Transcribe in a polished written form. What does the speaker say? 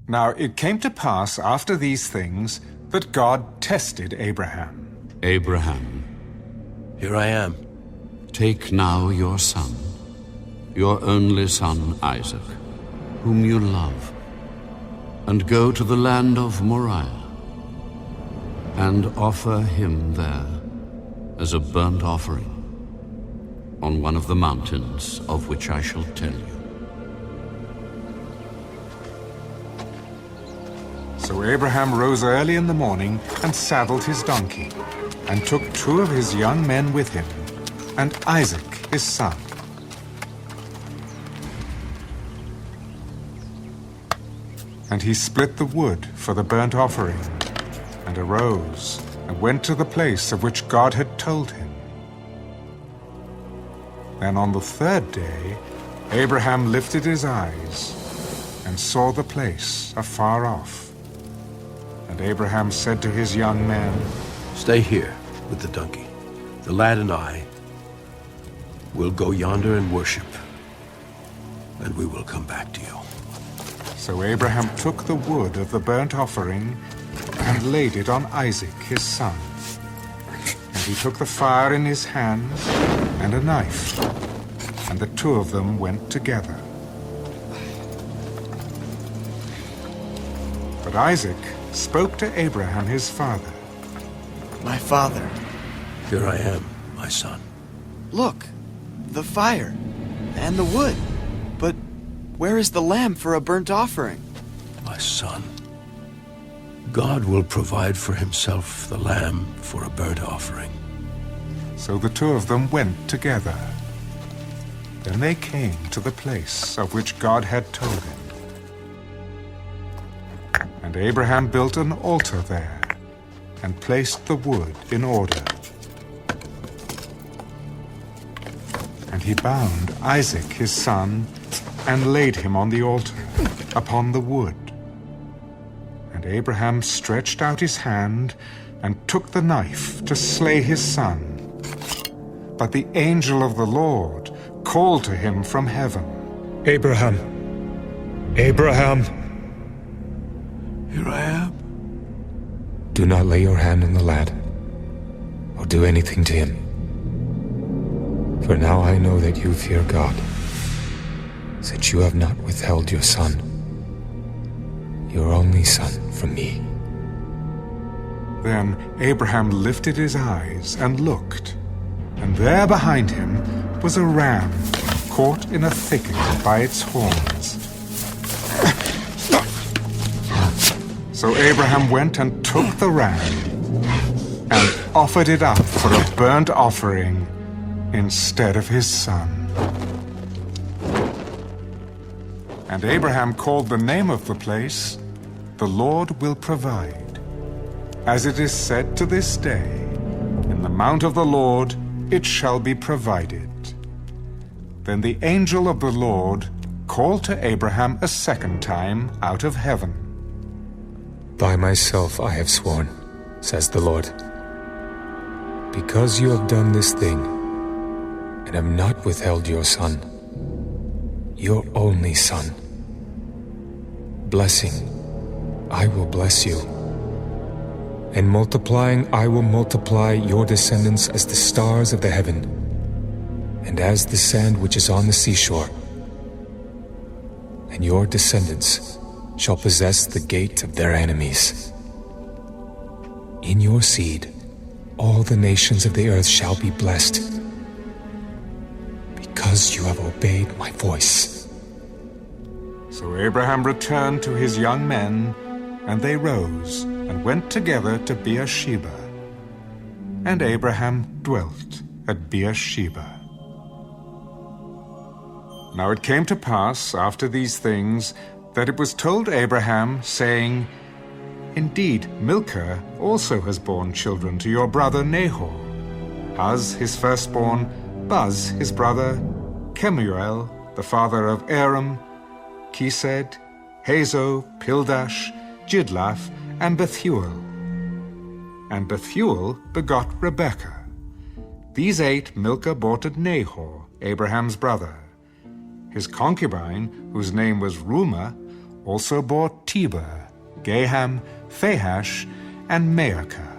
Now it came to pass after these things that God tested Abraham. Abraham, Here I am. take now your son, your only son Isaac, whom you love, and go to the land of Moriah, and offer him there as a burnt offering on one of the mountains of which I shall tell you. So Abraham rose early in the morning and saddled his donkey, and took 2 of his young men with him, and Isaac his son. And he split the wood for the burnt offering, and arose, and went to the place of which God had told him. Then on the 3rd day, Abraham lifted his eyes, and saw the place afar off. And Abraham said to his young men, Stay here with the donkey. The lad and I will go yonder and worship, and we will come back to you. So Abraham took the wood of the burnt offering and laid it on Isaac his son. And he took the fire in his hands and a knife, and the 2 of them went together. But Isaac spoke to Abraham his father. My father, Here I am, my son. look, the fire and the wood. But where is the lamb for a burnt offering? My son. God will provide for himself the lamb for a burnt offering. So the 2 of them went together. Then they came to the place of which God had told him. And Abraham built an altar there, and placed the wood in order. And he bound Isaac his son, and laid him on the altar, upon the wood. And Abraham stretched out his hand, and took the knife to slay his son. But the angel of the Lord called to him from heaven, Abraham! Abraham! Here I am. Do not lay your hand on the lad, or do anything to him. For now I know that you fear God, since you have not withheld your son, your only son, from me. Then Abraham lifted his eyes and looked, and there behind him was a ram caught in a thicket by its horns. So Abraham went and took the ram and offered it up for a burnt offering instead of his son. And Abraham called the name of the place, "The Lord will provide." As it is said to this day, "In the mount of the Lord it shall be provided." Then the angel of the Lord called to Abraham a second time out of heaven. By myself I have sworn, says the Lord, because you have done this thing, and have not withheld your son, your only son. Blessing, I will bless you, and multiplying I will multiply your descendants as the stars of the heaven, and as the sand which is on the seashore. And your descendants shall possess the gate of their enemies. In your seed, all the nations of the earth shall be blessed, because you have obeyed my voice. So Abraham returned to his young men, and they rose and went together to Beersheba. And Abraham dwelt at Beersheba. Now it came to pass after these things that it was told Abraham, saying, Indeed, Milcah also has borne children to your brother Nahor, Huz his firstborn, Buz his brother, Kemuel the father of Aram, Chesed, Hazo, Pildash, Jidlaph, and Bethuel. And Bethuel begot Rebekah. These 8 Milcah bore to Nahor, Abraham's brother. His concubine, whose name was Reumah, also bore Teber, Gaham, Phahash, and Maacah.